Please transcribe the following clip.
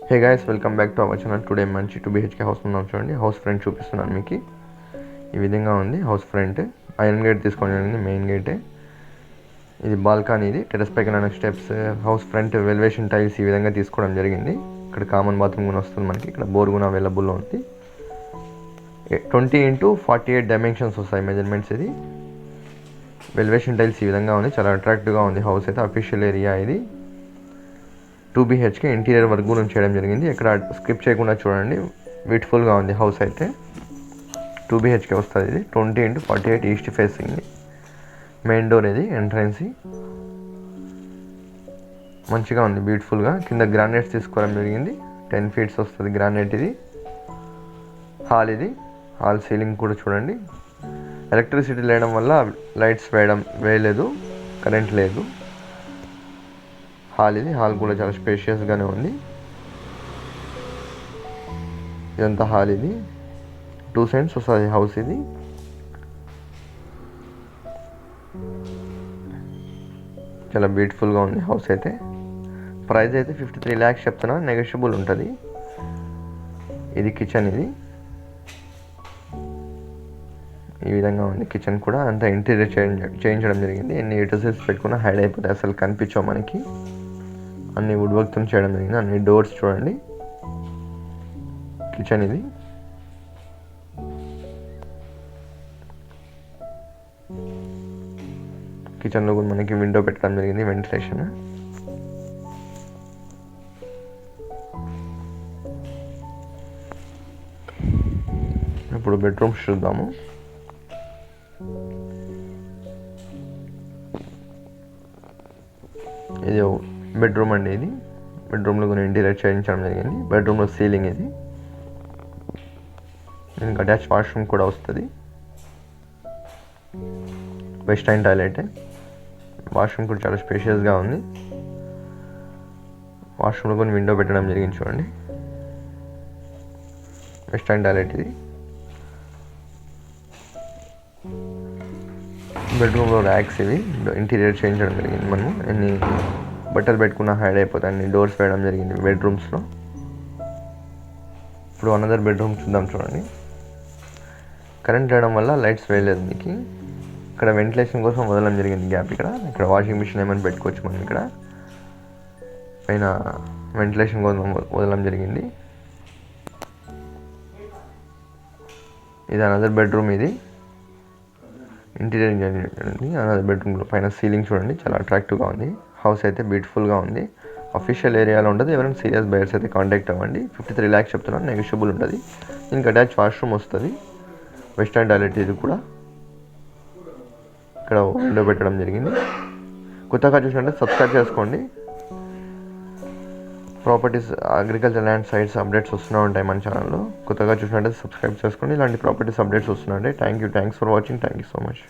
Hey guys, welcome back to our channel. Today మంచి 2 BHK house ఉన్నాం. చూడండి, house front చూపిస్తున్నాను మీకు. ఈ విధంగా ఉంది హౌస్ ఫ్రంట్. ఐరన్ గేట్ తీసుకోండి, మెయిన్ గేటే. ఇది బాల్కనీ, ఇది టెరెస్ పైన స్టెప్స్, హౌస్ ఫ్రంట్ వెల్వేషన్ టైల్స్ ఈ విధంగా తీసుకోవడం జరిగింది. ఇక్కడ కామన్ బాత్రూమ్ కూడా వస్తుంది మనకి. ఇక్కడ బోర్ కూడా అవైలబుల్లో ఉంది. 20x48 డైమెన్షన్స్ వస్తాయి మెజర్మెంట్స్. ఇది వెల్వేషన్ టైల్స్ ఈ విధంగా ఉంది. చాలా అట్రాక్టివ్గా ఉంది హౌస్ అయితే. అఫీషియల్ ఏరియా ఇది. 2 BHK ఇంటీరియర్ వర్క్ గురించి చేయడం జరిగింది. ఎక్కడ స్కిప్ చేయకుండా చూడండి. బ్యూటిఫుల్గా ఉంది హౌస్ అయితే. 2 BHK వస్తుంది. ఇది 20x48 east facing. Main door ఇది, ఎంట్రన్స్ మంచిగా ఉంది, బ్యూటిఫుల్గా. కింద గ్రానైట్స్ తీసుకోవడం జరిగింది. 10 feet వస్తుంది గ్రానైట్. ఇది హాల్. ఇది హాల్ సీలింగ్ కూడా చూడండి. ఎలక్ట్రిసిటీ లేయడం వల్ల లైట్స్ వేయలేదు, కరెంట్ లేదు. హాల్. ఇది హాల్ కూడా చాలా స్పేషియస్గానే ఉంది. ఇదంతా హాల్. ఇది 2 cents వస్తుంది హౌస్. ఇది చాలా బ్యూటిఫుల్గా ఉంది హౌస్ అయితే. ప్రైస్ అయితే 53 lakhs చెప్తున్నా, నెగోషియబుల్ ఉంటుంది. ఇది కిచెన్. ఇది ఈ విధంగా ఉంది కిచెన్ కూడా. అంతా ఇంటీరియర్ చేయించడం జరిగింది. ఎన్ని యూటెన్సిల్స్ పెట్టుకున్నా హైడ్ అయిపోతాయి, అసలు కనిపించవు మనకి. అన్ని వుడ్ వర్క్తో చేయడం జరిగింది. అన్ని డోర్స్ చూడండి. కిచెన్. ఇది కిచెన్లో కూడా మనకి విండో పెట్టడం జరిగింది, వెంటిలేషన్. ఇప్పుడు బెడ్రూమ్స్ చూద్దాము. ఇది బెడ్రూమ్ అండి. ఇది బెడ్రూమ్లో కొన్ని ఇంటీరియర్ చేయించడం జరిగింది. బెడ్రూమ్లో సీలింగ్. ఇది దీనికి అటాచ్ వాష్రూమ్ కూడా వస్తుంది. Western toilet. వాష్రూమ్ కూడా చాలా స్పేషియస్గా ఉంది. వాష్రూమ్లో కొన్ని విండో పెట్టడం జరిగింది చూడండి. Western toilet. ఇది బెడ్రూమ్లో ర్యాక్స్. ఇవి ఇంటీరియర్ చేయించడం జరిగింది. మనం ఎన్ని బట్టలు పెట్టుకున్నా హైడ్ అయిపోతాయి. అన్ని డోర్స్ వేయడం జరిగింది బెడ్రూమ్స్లో. ఇప్పుడు అనదర్ బెడ్రూమ్ చూద్దాం. చూడండి, కరెంట్ వేయడం వల్ల లైట్స్ వేయలేదు మీకు. ఇక్కడ వెంటిలేషన్ కోసం వదలడం జరిగింది గ్యాప్. ఇక్కడ వాషింగ్ మిషన్ ఏమైనా పెట్టుకోవచ్చు మనం. ఇక్కడ పైన వెంటిలేషన్ కోసం వదలడం జరిగింది. ఇది అనదర్ బెడ్రూమ్. ఇది ఇంటీరియర్ అనదర్ బెడ్రూమ్లో పైన సీలింగ్ చూడండి, చాలా అట్రాక్టివ్గా ఉంది. హౌస్ అయితే బ్యూటిఫుల్గా ఉంది. అఫీషియల్ ఏరియాలో ఉంటుంది. ఎవరైనా సీరియస్ బయర్స్ అయితే కాంటాక్ట్ అవ్వండి. 53 lakhs చెప్తున్నాను, నెగోషియబుల్ ఉంటుంది. దీనికి అటాచ్ వాష్రూమ్ వస్తుంది. Western toilet. ఇది కూడా ఇక్కడ విండో పెట్టడం జరిగింది. కొత్తగా చూసినట్టే సబ్స్క్రైబ్ చేసుకోండి. Properties, agriculture land sites updates వస్తూ ఉంటాయి మన ఛానల్లో. కొత్తగా చూసినట్టే సబ్స్క్రైబ్ చేసుకోండి. ఇలాంటి ప్రాపర్టీస్ అప్డేట్స్ వస్తున్నాయి. Thanks for watching. Thank you so much.